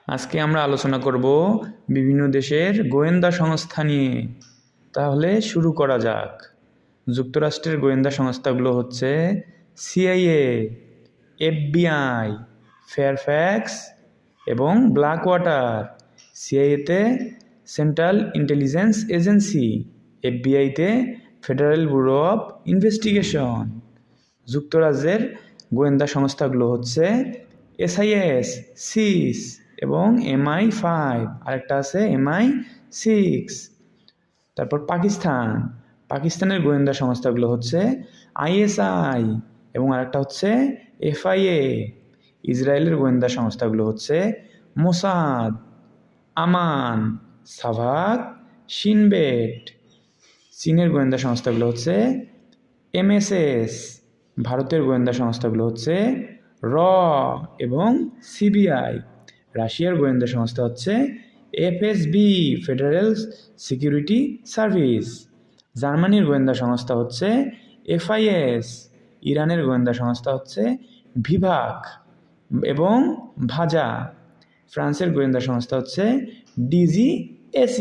আজকে আমরা আলোচনা করব বিভিন্ন দেশের গোয়েন্দা সংস্থা নিয়ে। তাহলে শুরু করা যাক। যুক্তরাষ্ট্রের গোয়েন্দা সংস্থাগুলো হচ্ছে সিআইএ, এফবিআই, ফেয়ারফ্যাক্স এবং ব্ল্যাকওয়াটার। সিআইএতে সেন্ট্রাল ইন্টেলিজেন্স এজেন্সি, এফবিআইতে ফেডারেল ব্যুরো অফ ইনভেস্টিগেশন। যুক্তরাজ্যের গোয়েন্দা সংস্থাগুলো হচ্ছে এসআইএস, সিস এবং MI5, আরেকটা আছে MI6। তারপর পাকিস্তানের গোয়েন্দা সংস্থাগুলো হচ্ছে ISI এবং আরেকটা হচ্ছে FIA। ইসরায়েলের গোয়েন্দা সংস্থাগুলো হচ্ছে মোসাদ, আমান, সাভাক, শিনবেট। চীনের গোয়েন্দা সংস্থাগুলো হচ্ছে MSS। ভারতের গোয়েন্দা সংস্থাগুলো হচ্ছে র এবং সিবিআই। রাশিয়ার গোয়েন্দা সংস্থা হচ্ছে FSB, ফেডারেল সিকিউরিটি সার্ভিস। জার্মানির গোয়েন্দা সংস্থা হচ্ছে FIS। ইরানের গোয়েন্দা সংস্থা হচ্ছে ভিভাক এবং ভাজা। ফ্রান্সের গোয়েন্দা সংস্থা হচ্ছে DGSE।